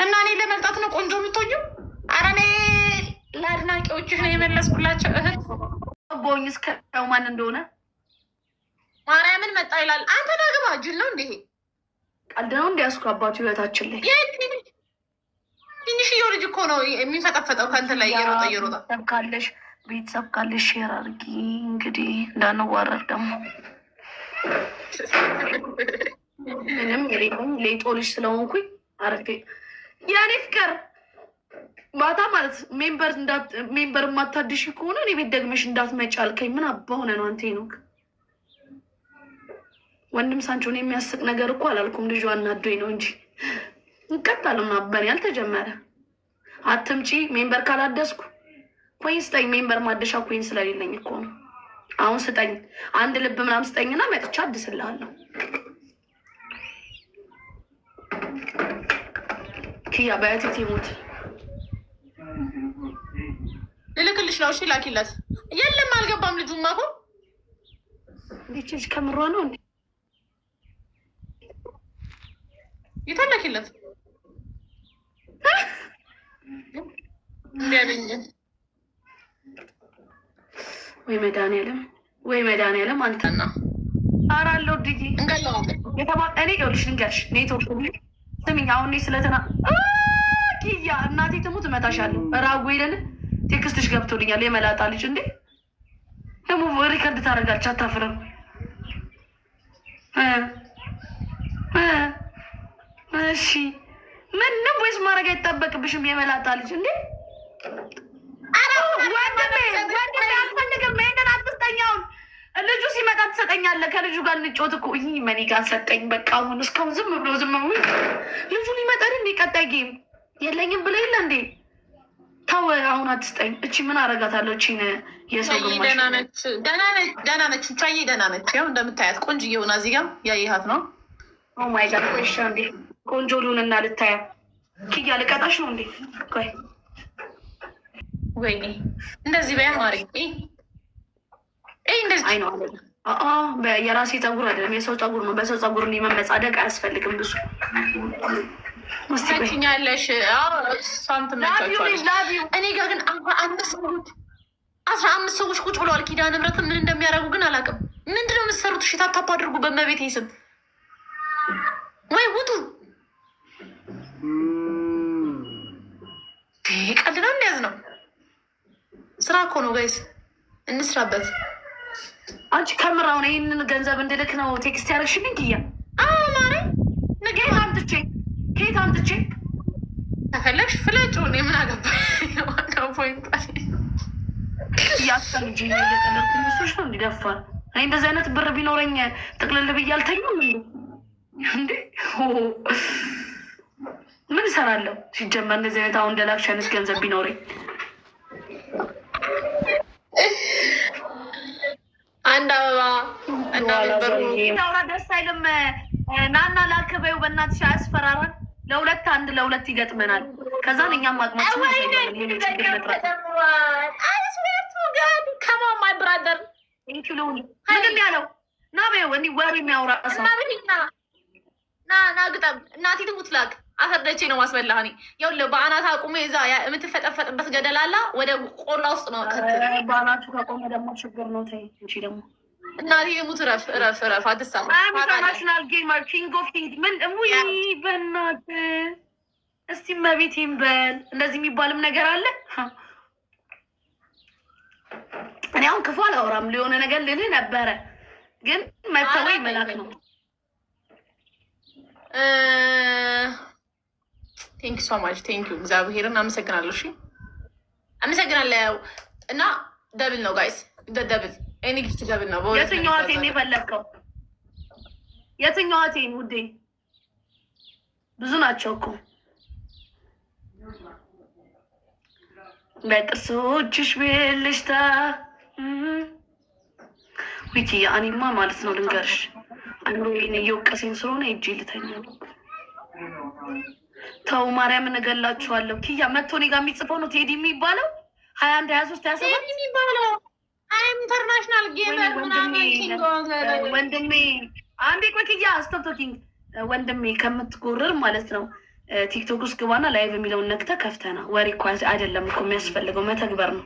እና እኔ ለመምጣት ነው ቆንጆ የምትወጂው? ኧረ እኔ ለአድናቂዎችሽ ነው የመለስኩላቸው። እህት ጎኝ እስከው ማን እንደሆነ ማርያምን መጣ ይላል። አንተ ናግባ ጅል ነው እንዲህ ቀልድ ነው እንዲያስኩ አባቱ ህይወታችን ላይ ትንሽዬው ልጅ እኮ ነው የሚፈጠፈጠው ከንትን ላይ እየሮጠ ካለሽ ቤተሰብ ካለሽ ሼር አድርጊ። እንግዲህ እንዳንዋረር ደግሞ ምንም የሌለኝ ሌጦ ልጅ ስለሆንኩኝ አረፌ ያኔ ፍቅር ማታ ማለት ሜምበር የማታድሽ ከሆነ እኔ ቤት ደግመሽ እንዳትመጪ አልከኝ። ምን አባ ሆነ ነው አንተ ነው ወንድም ሳንቾን የሚያስቅ ነገር እኮ አላልኩም። ልጁ አናዶኝ ነው እንጂ እንቀጣለም አበኔ ያልተጀመረ አትምጪ ሜምበር ካላደስኩ ኮይን ስጠኝ። ሜምበር ማደሻ ኮይን ስለሌለኝ እኮ ነው። አሁን ስጠኝ አንድ ልብ ምናምን ስጠኝና መጥቻ አድስልሃለሁ። ኪያ በያቴት ይሙት ልልክልሽ ነው። እሺ ላኪለት። የለም አልገባም። ልጁማ እኮ እንዴት ከምሯ ነው እንዴ? ይተላኪለት እንዲያገኘ ወይ መድኃኒዓለም አንተና አራለው ዲዲ እንገለዋለን። እኔ ይኸውልሽ ልንገርሽ ኔትወርክ ስሚኝ። አሁን እኔ ስለተና ኪያ እናቴ ትሙት እመታሻለሁ። ራጉ ሄደን ቴክስትሽ ገብቶልኛል። የመላጣ ልጅ እንዴ ደግሞ ሪከርድ ታደርጋለች። አታፍርም? እሺ ምንም ወይስ ማድረግ አይጠበቅብሽም? የመላጣ ልጅ እንዴ ወንድሜ አልፈልግም። ይሄንን አትስጠኛውን ልጁ ሲመጣ ትሰጠኛለህ። ከልጁ ጋር እንጫወት እኮ ይህ መኒ ጋር ሰጠኝ። በቃ አሁን እስካሁን ዝም ብሎ ልጁ ሊመጣል እንዴ? ቀጣይ ጌም የለኝም ብለ የለ እንዴ? ታወ አሁን አትስጠኝ። እቺ ምን አረጋታለሁ? እቺን የሰው ግማሽ ደህና ነች። ቻዬ ደህና ነች። ያው እንደምታያት ቆንጆ እየሆና እዚህ ጋር ያየሃት ነው። ኦ ማይ ጋድ ቆይሻ እንዴ ቆንጆ ሉንና ልታያ ኪያ ልቀጣሽ ነው እንዴ? ቆይ ወይኔ እንደዚህ በያ ማሪ እንደዚህ አይ ነው የራሴ ፀጉር አይደለም የሰው ፀጉር ነው። በሰው ፀጉር መመጻደቅ አያስፈልግም። ብዙ ያለሽ እሷም ትመቻቸዋለች። እኔ ጋር ግን 15 ሰዎች ቁጭ ብለዋል። ኪዳነ ምሕረት ምን እንደሚያደርጉ ግን አላውቅም። ምንድነው የምትሰሩት? እሺ ታፕ አድርጉ በመቤቴ ስም ወይ ውጡ። ቀልድ ነው እንዲያዝ ነው። ስራ እኮ ነው ጋይስ፣ እንስራበት። አንቺ ከምር አሁን ይህንን ገንዘብ እንድልክ ነው ቴክስት ያደረግሽልኝ? ኪያ ማሪ ከየት አምጥቼ ተፈለግሽ ፍለጩ። እኔ ምን አገባኝ? ዋናው ፖይንት እያስጠልጅ እየጠለኩ ሚሶች ነው እንዲደፋል። እኔ እንደዚህ አይነት ብር ቢኖረኝ ጥቅልል ብዬ አልተኛም እንዴ? ምን እሰራለሁ ሲጀመር? እንደዚህ አይነት አሁን እንደላክሽ አይነት ገንዘብ ቢኖረኝ አንድ አበባ እናውራ። ደስ አይልም? ናና ላክበዩ በእናትሽ አያስፈራራን። ለሁለት ይገጥመናል። ከዛን እኛም አቅማችን ከማማይ ብራደር ምንም ያለው ና በይው እንዲ ወር የሚያውራ ሰው ና ግጠም እናቴ ትሙት ላክ አፈርደቼ ነው ማስበላህ። እኔ ይኸውልህ በአናት አቁሜ እዛ የምትፈጠፈጥበት ገደላላ ወደ ቆላ ውስጥ ነው። በአናቱ ከቆመ ደግሞ ችግር ነው። ተይ እንጂ ደግሞ እናቴ የሙት ረፍ አድሳ ኢንተርናሽናል ጌመር ኪንግ ኦፍ ኪንግ ምን ውይ በእናትህ እስቲ መቤቴን በል። እንደዚህ የሚባልም ነገር አለ። እኔ አሁን ክፉ አላወራም። ሊሆነ ነገር ልልህ ነበረ ግን መተወይ መላክ ነው። ቴንክ ሶ ማች ቴንክ ዩ እግዚአብሔርን አመሰግናለሁ። እሺ አመሰግናለሁ። እና ደብል ነው ጋይስ፣ ደብል እኔ ግስት ደብል ነው። የትኛዋ ቴን የፈለግከው? የትኛዋ ቴን ውዴ? ብዙ ናቸው እኮ በጥርሶችሽ ብልሽታ ዊኪ አኒማ ማለት ነው። ልንገርሽ አእምሮዬን እየወቀሰኝ ስለሆነ እጅ ልተኛ ነው። ተው ማርያምን እገላችኋለሁ። ኪያ መጥቶ እኔ ጋር የሚጽፈው ነው ቴዲ የሚባለው 21 23 27 የሚባለው ኢንተርናሽናል ጌመር ወንድሜ አንዴ ቆይ ኪያ ስቶፕ ቶኪንግ ወንድሜ ከምትጎርር ማለት ነው ቲክቶክ ውስጥ ግባና ላይቭ የሚለውን ነክተህ ከፍተና ወሬ እኮ አይደለም እኮ የሚያስፈልገው መተግበር ነው።